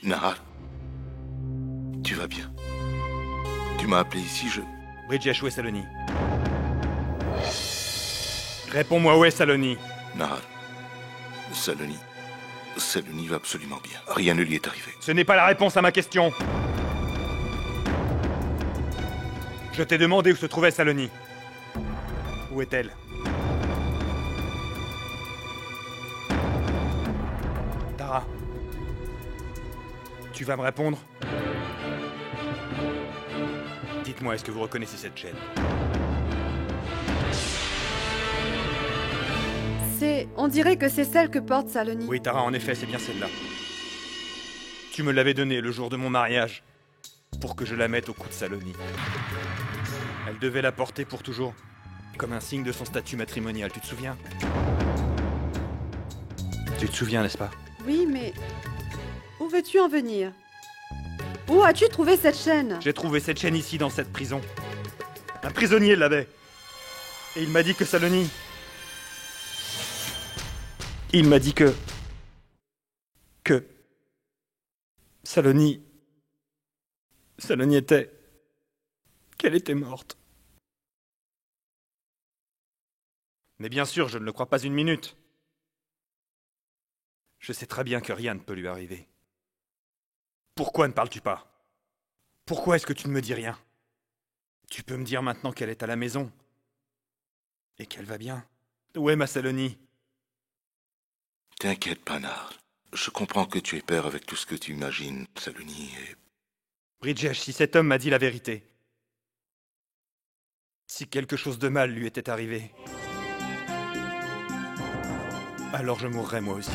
Nahar, tu vas bien? Tu m'as appelé ici, Bridgesh, où est Saloni? Réponds-moi, où est Saloni? Nahar, Saloni va absolument bien. Rien ne lui est arrivé. Ce n'est pas la réponse à ma question. Je t'ai demandé où se trouvait Saloni. Où est-elle? Tara, tu vas me répondre? Dites-moi, est-ce que vous reconnaissez cette chaîne? On dirait que c'est celle que porte Saloni. Oui, Tara, en effet, c'est bien celle-là. Tu me l'avais donnée le jour de mon mariage, pour que je la mette au cou de Saloni. Elle devait la porter pour toujours, comme un signe de son statut matrimonial, tu te souviens? Tu te souviens, n'est-ce pas? Oui, mais... où veux-tu en venir? Où as-tu trouvé cette chaîne? J'ai trouvé cette chaîne ici, dans cette prison. Un prisonnier l'avait. Et il m'a dit que Saloni... Il m'a dit que... Saloni était... qu'elle était morte. Mais bien sûr, je ne le crois pas une minute. Je sais très bien que rien ne peut lui arriver. Pourquoi ne parles-tu pas? Pourquoi est-ce que tu ne me dis rien? Tu peux me dire maintenant qu'elle est à la maison. Et qu'elle va bien. Où est ma Saloni? T'inquiète pas, Nahar. Je comprends que tu aies peur avec tout ce que tu imagines, Saloni, et... Bridgesh, si cet homme m'a dit la vérité, si quelque chose de mal lui était arrivé, alors je mourrais moi aussi.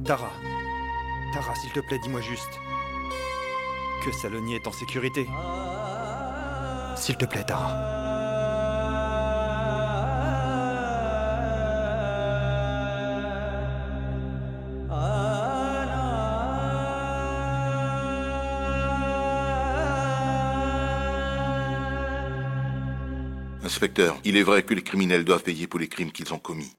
Tara, s'il te plaît, dis-moi juste que Saloni est en sécurité. S'il te plaît, Tara. Inspecteur, il est vrai que les criminels doivent payer pour les crimes qu'ils ont commis.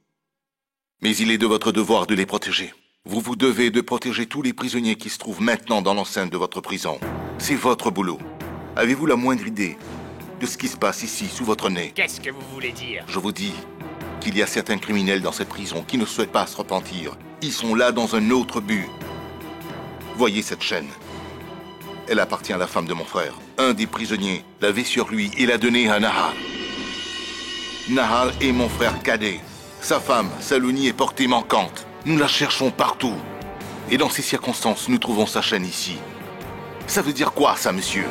Mais il est de votre devoir de les protéger. Vous vous devez de protéger tous les prisonniers qui se trouvent maintenant dans l'enceinte de votre prison. C'est votre boulot. Avez-vous la moindre idée de ce qui se passe ici, sous votre nez? Qu'est-ce que vous voulez dire? Je vous dis qu'il y a certains criminels dans cette prison qui ne souhaitent pas se repentir. Ils sont là dans un autre but. Voyez cette chaîne. Elle appartient à la femme de mon frère. Un des prisonniers l'avait sur lui et l'a donnée à Nahar. Nahar est mon frère cadet. Sa femme, Saloni, est portée manquante. Nous la cherchons partout. Et dans ces circonstances, nous trouvons sa chaîne ici. Ça veut dire quoi, ça, monsieur?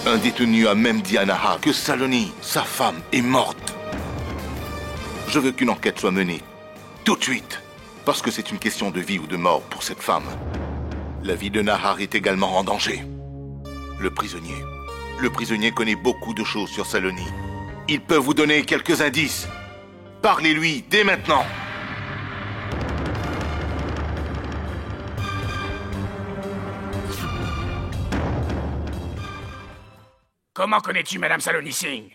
Un détenu a même dit à Nahar que Saloni, sa femme, est morte. Je veux qu'une enquête soit menée. Tout de suite. Parce que c'est une question de vie ou de mort pour cette femme. La vie de Nahar est également en danger. Le prisonnier connaît beaucoup de choses sur Saloni. Il peut vous donner quelques indices. Parlez-lui dès maintenant. Comment connais-tu Madame Saloni Singh?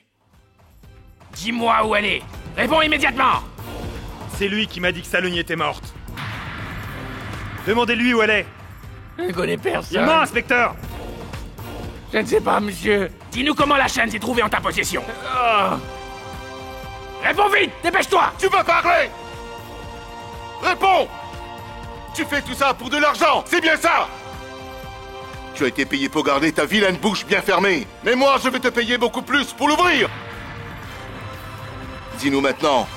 Dis-moi où elle est. Réponds immédiatement. C'est lui qui m'a dit que Saloni était morte. Demandez-lui où elle est. Je ne connais personne. Dis-moi, inspecteur. Je ne sais pas, monsieur. Dis-nous comment la chaîne s'est trouvée en ta possession. Oh. Réponds vite, dépêche-toi. Tu vas parler! Réponds! Tu fais tout ça pour de l'argent, c'est bien ça? Tu as été payé pour garder ta vilaine bouche bien fermée. Mais moi, je vais te payer beaucoup plus pour l'ouvrir. Dis-nous maintenant,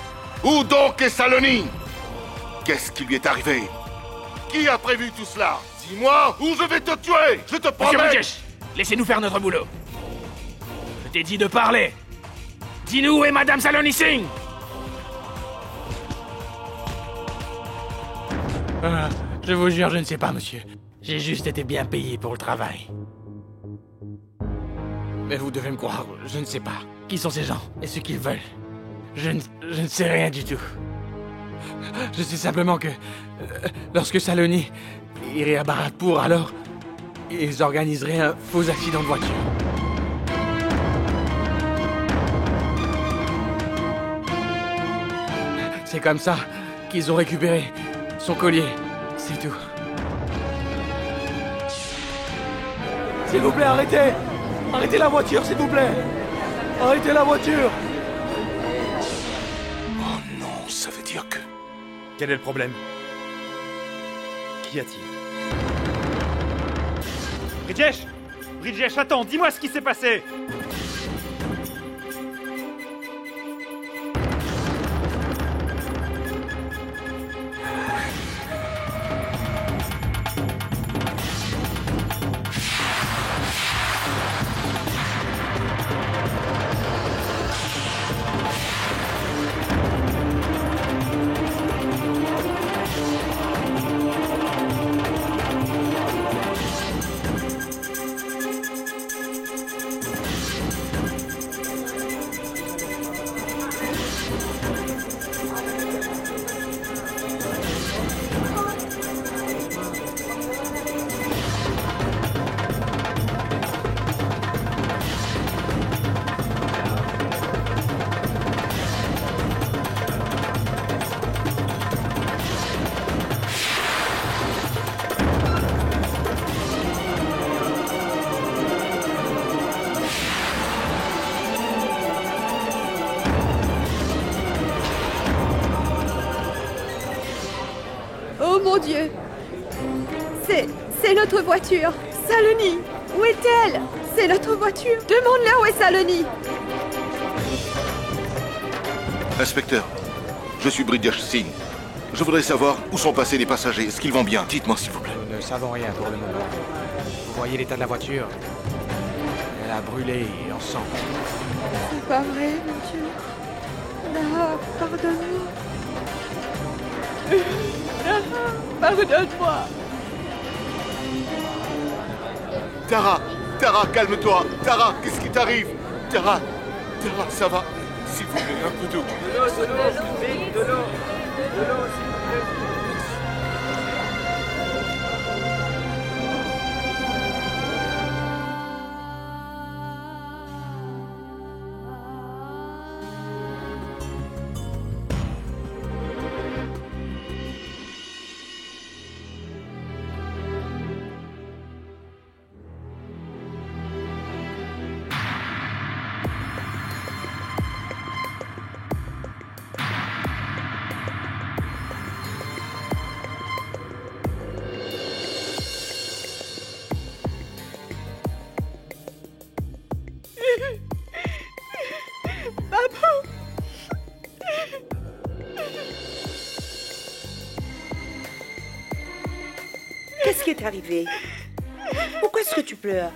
où donc est Saloni? Qu'est-ce qui lui est arrivé? Qui a prévu tout cela? Dis-moi ou je vais te tuer! Je te promets! Monsieur Bridgesh, laissez-nous faire notre boulot. Je t'ai dit de parler. Dis-nous où est Madame Saloni Singh? Je vous jure, je ne sais pas, monsieur. J'ai juste été bien payé pour le travail. Mais vous devez me croire, je ne sais pas. Qui sont ces gens et ce qu'ils veulent? Je ne sais rien du tout. Je sais simplement que... lorsque Saloni irait à Bharatpur, alors... ils organiseraient un faux accident de voiture. C'est comme ça qu'ils ont récupéré son collier. C'est tout. S'il vous plaît, arrêtez! Arrêtez la voiture, s'il vous plaît! Arrêtez la voiture! Oh non, ça veut dire que... Quel est le problème? Qu'y a-t-il? Bridgesh! Bridgesh, attends, dis-moi ce qui s'est passé! Oh mon Dieu! C'est notre voiture! Saloni! Où est-elle? C'est notre voiture! Demande-leur où est Saloni! Inspecteur, je suis Bridgesh Singh. Je voudrais savoir où sont passés les passagers. Est-ce qu'ils vont bien? Dites-moi s'il vous plaît. Nous ne savons rien pour le moment. Vous voyez l'état de la voiture? Elle a brûlé en sang. C'est pas vrai, mon Dieu! Non, pardonne-moi! Pardonne-moi! Tara, calme-toi. Tara, qu'est-ce qui t'arrive? Tara, ça va? S'il vous plaît, un peu d'eau. De l'eau. Qu'est-ce qui est arrivé? Pourquoi est-ce que tu pleures?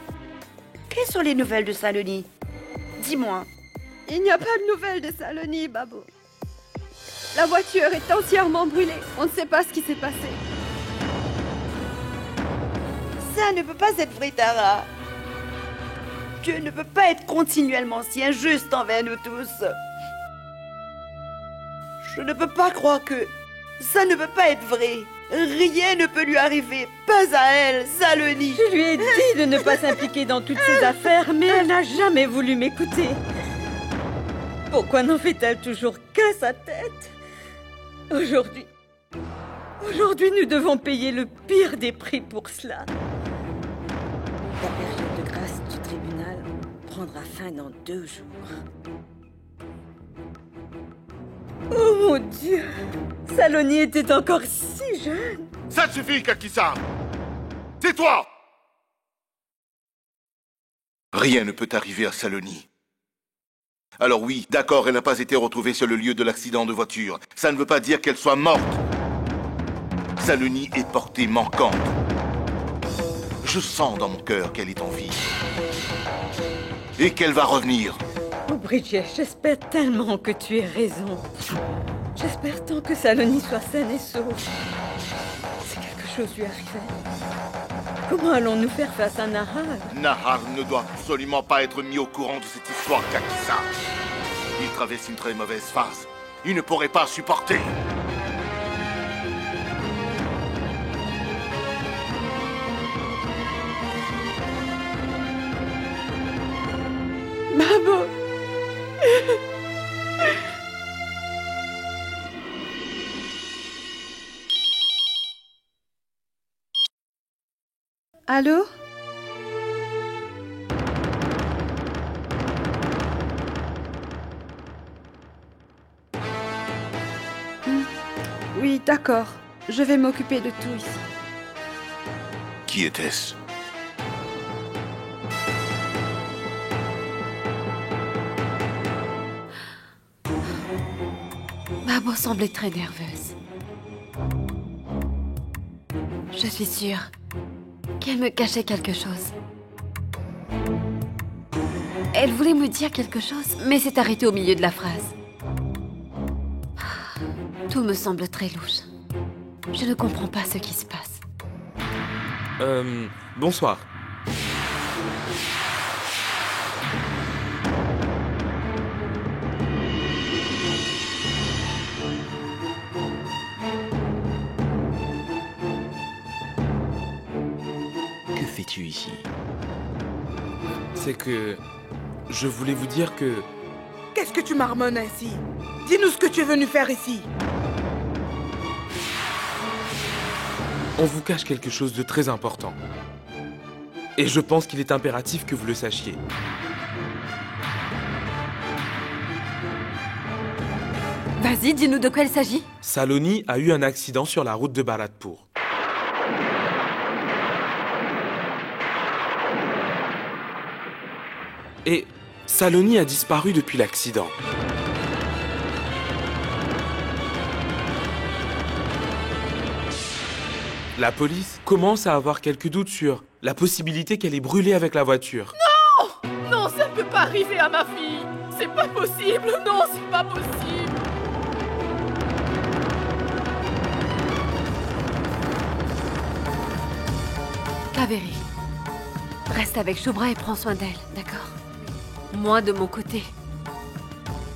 Quelles sont les nouvelles de Saloni? Dis-moi. Il n'y a pas de nouvelles de Saloni, Babo. La voiture est entièrement brûlée. On ne sait pas ce qui s'est passé. Ça ne peut pas être vrai, Tara. Dieu ne peut pas être continuellement si injuste envers nous tous. Je ne peux pas croire que ça ne peut pas être vrai. Rien ne peut lui arriver, pas à elle, Saloni. Je lui ai dit de ne pas s'impliquer dans toutes ces affaires, mais elle n'a jamais voulu m'écouter. Pourquoi n'en fait-elle toujours qu'à sa tête? Aujourd'hui, nous devons payer le pire des prix pour cela. La période de grâce du tribunal prendra fin dans 2 jours. Oh mon Dieu! Saloni était encore si jeune! Ça suffit, Kakisa! C'est toi! Rien ne peut arriver à Saloni. Alors oui, d'accord, elle n'a pas été retrouvée sur le lieu de l'accident de voiture. Ça ne veut pas dire qu'elle soit morte. Saloni est portée manquante. Je sens dans mon cœur qu'elle est en vie. Et qu'elle va revenir. Oh Bridget, j'espère tellement que tu aies raison. J'espère tant que Saloni soit saine et sauve. Si quelque chose lui arrivait, comment allons-nous faire face à Nahar? Nahar ne doit absolument pas être mis au courant de cette histoire, Kakisa. Il traverse une très mauvaise phase. Il ne pourrait pas supporter. Babo. Allô? Oui, d'accord. Je vais m'occuper de tout ici. Qui était-ce? Babo semblait très nerveuse. Je suis sûre qu'elle me cachait quelque chose. Elle voulait me dire quelque chose, mais s'est arrêtée au milieu de la phrase. Tout me semble très louche. Je ne comprends pas ce qui se passe. Bonsoir. Que fais-tu ici? C'est que... Je voulais vous dire que... Qu'est-ce que tu marmonnes ainsi? Dis-nous ce que tu es venu faire ici. On vous cache quelque chose de très important. Et je pense qu'il est impératif que vous le sachiez. Vas-y, dis-nous de quoi il s'agit. Saloni a eu un accident sur la route de Bharatpur. Et Saloni a disparu depuis l'accident. La police commence à avoir quelques doutes sur la possibilité qu'elle ait brûlé avec la voiture. Non, ça ne peut pas arriver à ma fille. C'est pas possible. Non, c'est pas possible. Kaveri, reste avec Shubhra et prends soin d'elle, d'accord? Moi, de mon côté,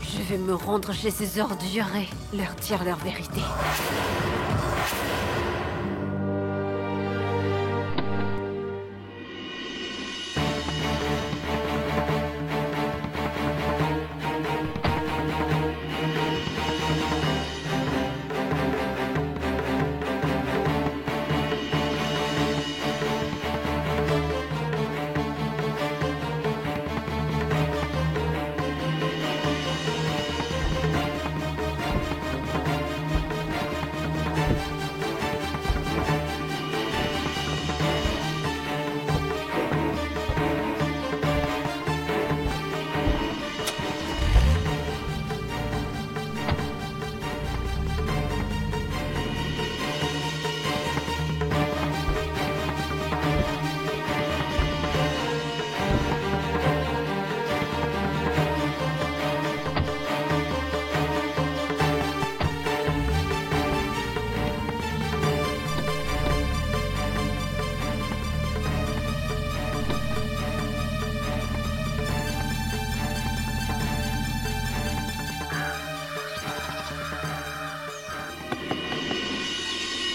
je vais me rendre chez ces ordures et leur dire leur vérité.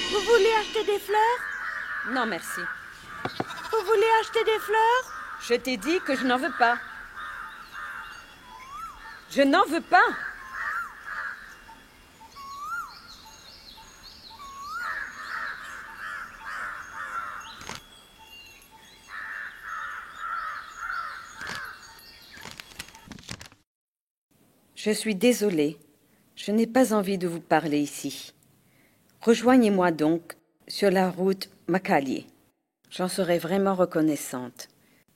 Vous voulez acheter des fleurs? Non, merci. Vous voulez acheter des fleurs? Je t'ai dit que je n'en veux pas. Je n'en veux pas. Je suis désolée. Je n'ai pas envie de vous parler ici. Rejoignez-moi donc sur la route Makali. J'en serai vraiment reconnaissante.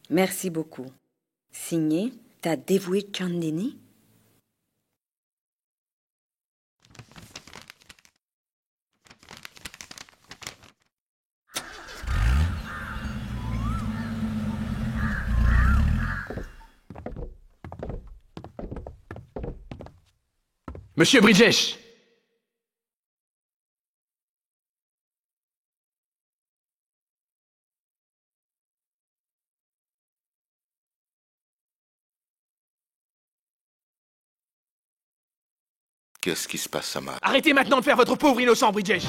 Merci beaucoup. Signé, ta dévouée Chandini. Monsieur Bridgesh! Qu'est-ce qui se passe, Samar? Arrêtez maintenant de faire votre pauvre innocent, Bridgesh!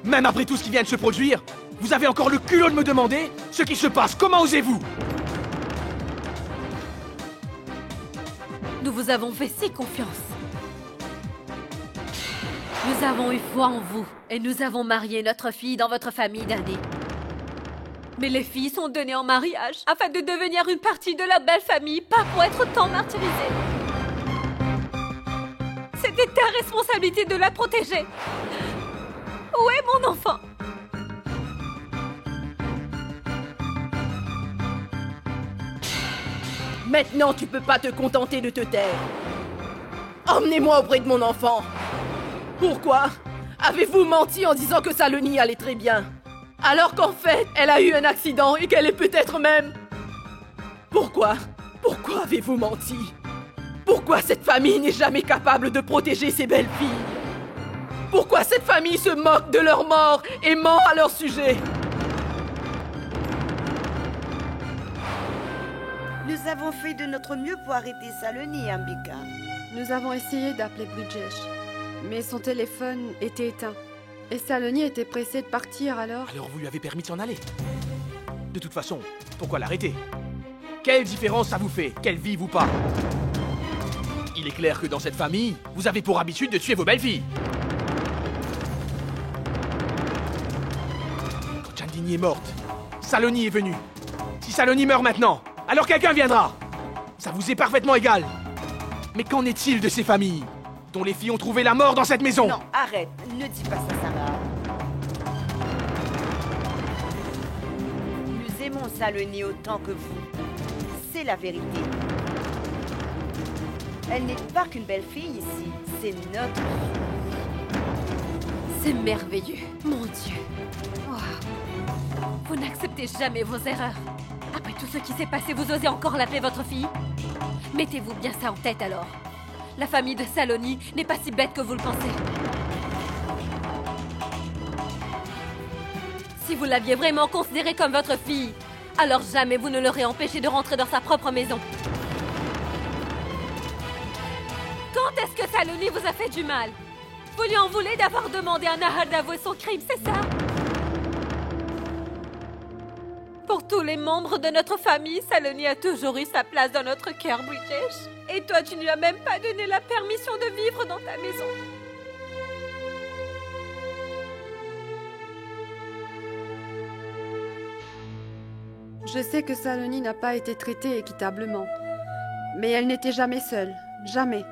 Même après tout ce qui vient de se produire, Vous avez encore le culot de me demander ce qui se passe. Comment osez-vous? Nous vous avons fait si confiance. Nous avons eu foi en vous et nous avons marié notre fille dans votre famille d'année. Mais les filles sont données en mariage afin de devenir une partie de la belle famille, pas pour être tant martyrisées. C'était ta responsabilité de la protéger. Où est mon enfant? Maintenant, tu peux pas te contenter de te taire. Emmenez-moi auprès de mon enfant. Pourquoi avez-vous menti en disant que Saloni allait très bien, alors qu'en fait, elle a eu un accident et qu'elle est peut-être même... Pourquoi avez-vous menti? Pourquoi cette famille n'est jamais capable de protéger ses belles filles? Pourquoi cette famille se moque de leur mort et ment à leur sujet? Nous avons fait de notre mieux pour arrêter Saloni, Ambika. Nous avons essayé d'appeler Bridgesh, mais son téléphone était éteint. Et Saloni était pressée de partir alors... Alors vous lui avez permis de s'en aller. De toute façon, pourquoi l'arrêter? Quelle différence ça vous fait qu'elle vive ou pas? Il est clair que dans cette famille, vous avez pour habitude de tuer vos belles-filles. Quand Chandini est morte, Saloni est venue. Si Saloni meurt maintenant, alors quelqu'un viendra. Ça vous est parfaitement égal. Mais qu'en est-il de ces familles dont les filles ont trouvé la mort dans cette maison? Non, arrête, ne dis pas ça, Sarah. Nous aimons Saloni autant que vous. C'est la vérité. Elle n'est pas qu'une belle fille ici, c'est notre fille. C'est merveilleux, mon Dieu. Wow. Vous n'acceptez jamais vos erreurs. Après tout ce qui s'est passé, vous osez encore l'appeler votre fille? Mettez-vous bien ça en tête alors. La famille de Saloni n'est pas si bête que vous le pensez. Si vous l'aviez vraiment considérée comme votre fille, alors jamais vous ne l'aurez empêchée de rentrer dans sa propre maison. Quand est-ce que Saloni vous a fait du mal? Vous lui en voulez d'avoir demandé à Nahar d'avouer son crime, c'est ça? Pour tous les membres de notre famille, Saloni a toujours eu sa place dans notre cœur, Bridgesh. Et toi, tu ne lui as même pas donné la permission de vivre dans ta maison. Je sais que Saloni n'a pas été traitée équitablement. Mais elle n'était jamais seule. Jamais.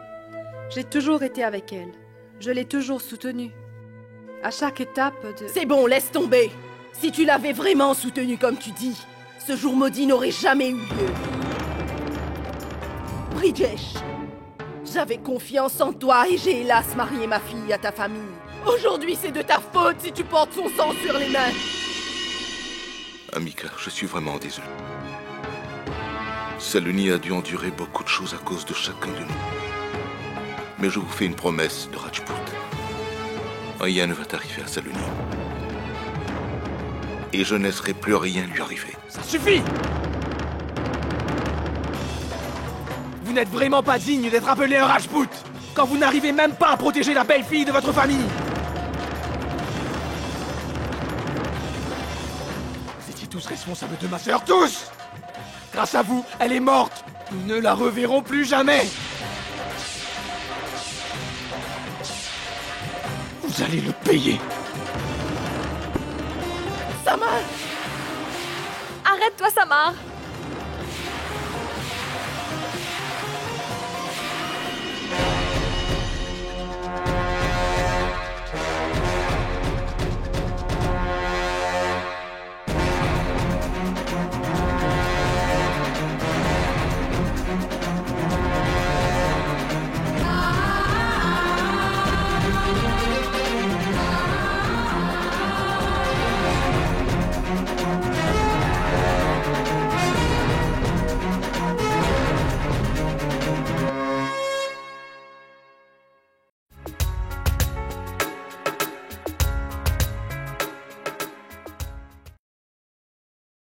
J'ai toujours été avec elle. Je l'ai toujours soutenue. À chaque étape de... C'est bon, laisse tomber. Si tu l'avais vraiment soutenue comme tu dis, ce jour maudit n'aurait jamais eu lieu. Bridgesh, j'avais confiance en toi et j'ai hélas marié ma fille à ta famille. Aujourd'hui, c'est de ta faute si tu portes son sang sur les mains. Ambika, je suis vraiment désolé. Saloni a dû endurer beaucoup de choses à cause de chacun de nous. Mais je vous fais une promesse de Rajput. Rien ne va t'arriver à Saloni. Et je ne laisserai plus rien lui arriver. Ça suffit! Vous n'êtes vraiment pas digne d'être appelé un Rajput quand vous n'arrivez même pas à protéger la belle-fille de votre famille. Vous étiez tous responsables de ma sœur, tous! Grâce à vous, elle est morte. Nous ne la reverrons plus jamais. Vous allez le payer. Samar! Arrête-toi, Samar!